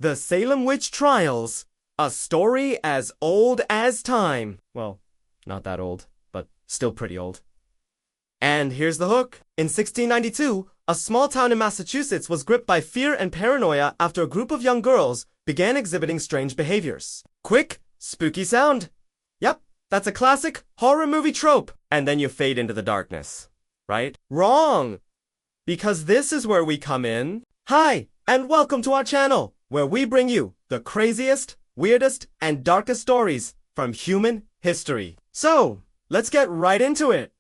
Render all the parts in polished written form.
The Salem Witch Trials, a story as old as time. Well, not that old, but still pretty old. And here's the hook. In 1692, a small town in Massachusetts was gripped by fear and paranoia after a group of young girls began exhibiting strange behaviors. Quick, spooky sound. Yep, that's a classic horror movie trope. And then you fade into the darkness, right? Wrong! Because this is where we come in. Hi, and welcome to our channel, where we bring you the craziest, weirdest, and darkest stories from human history. So, let's get right into it.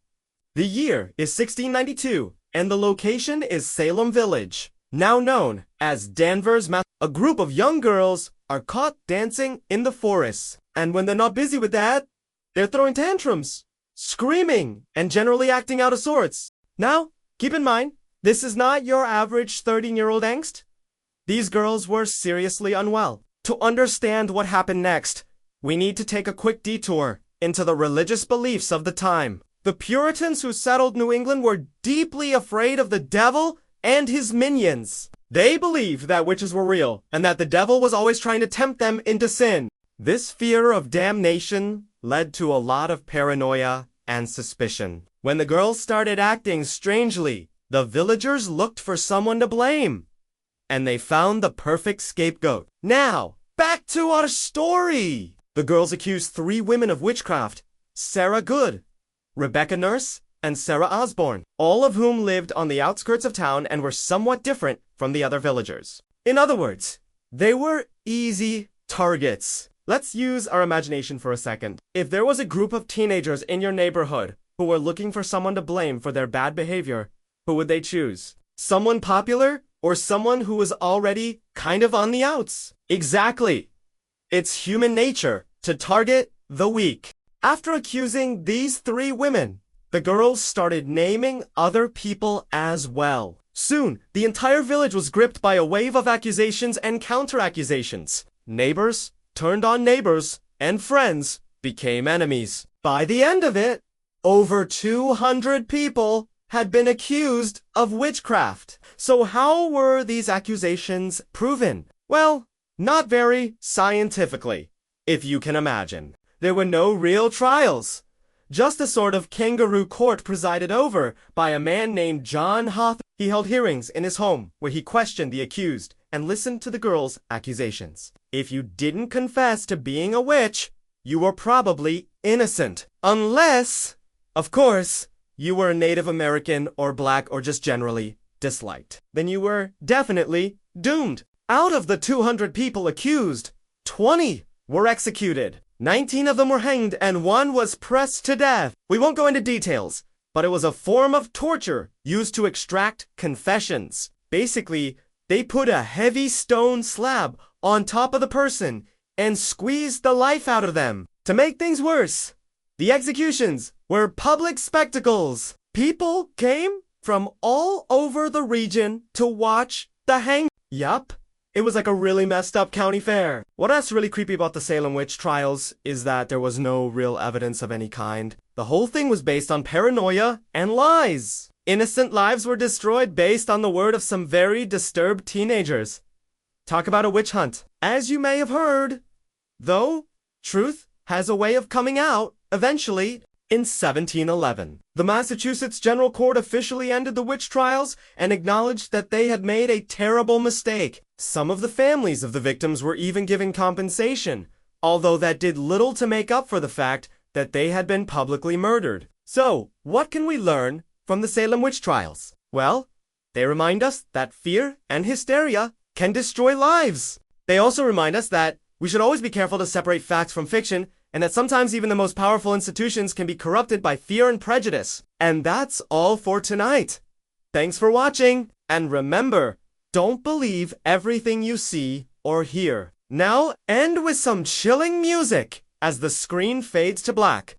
The year is 1692, and the location is Salem Village, now known as Danvers, Mass. A group of young girls are caught dancing in the forest, and when they're not busy with that, they're throwing tantrums, screaming, and generally acting out of sorts. Now, keep in mind, this is not your average 13-year-old angst. These girls were seriously unwell. To understand what happened next, we need to take a quick detour into the religious beliefs of the time. The Puritans who settled New England were deeply afraid of the devil and his minions. They believed that witches were real and that the devil was always trying to tempt them into sin. This fear of damnation led to a lot of paranoia and suspicion. When the girls started acting strangely, the villagers looked for someone to blame, and they found the perfect scapegoat. Now, back to our story. The girls accused 3 women of witchcraft: Sarah Good, Rebecca Nurse, and Sarah Osborne, all of whom lived on the outskirts of town and were somewhat different from the other villagers. In other words, they were easy targets. Let's use our imagination for a second. If there was a group of teenagers in your neighborhood who were looking for someone to blame for their bad behavior, who would they choose? Someone popular or someone who was already kind of on the outs? Exactly. It's human nature to target the weak. After accusing these 3 women, the girls started naming other people as well. Soon, the entire village was gripped by a wave of accusations and counter-accusations. Neighbors turned on neighbors, and friends became enemies. By the end of it, over 200 people had been accused of witchcraft. So how were these accusations proven? Well, not very scientifically, if you can imagine. There were no real trials, just a sort of kangaroo court presided over by a man named John Hawthorne. He held hearings in his home where he questioned the accused and listened to the girls' accusations. If you didn't confess to being a witch, you were probably innocent. Unless, of course, you were a Native American or black or just generally disliked. Then you were definitely doomed. Out of the 200 people accused, 20 were executed. 19 of them were hanged and 1 was pressed to death. We won't go into details, but it was a form of torture used to extract confessions. Basically, they put a heavy stone slab on top of the person and squeezed the life out of them. To make things worse, the executions were public spectacles. People came from all over the region to watch the hanging. Yup. It was like a really messed up county fair. What else really creepy about the Salem Witch Trials is that there was no real evidence of any kind. The whole thing was based on paranoia and lies. Innocent lives were destroyed based on the word of some very disturbed teenagers. Talk about a witch hunt. As you may have heard, though, truth has a way of coming out eventually. In 1711, the Massachusetts General Court officially ended the witch trials and acknowledged that they had made a terrible mistake. Some of the families of the victims were even given compensation, although that did little to make up for the fact that they had been publicly murdered. So, what can we learn from the Salem Witch Trials? Well, they remind us that fear and hysteria can destroy lives. They also remind us that we should always be careful to separate facts from fiction, and that sometimes even the most powerful institutions can be corrupted by fear and prejudice. And that's all for tonight. Thanks for watching, and remember, don't believe everything you see or hear. Now, end with some chilling music as the screen fades to black.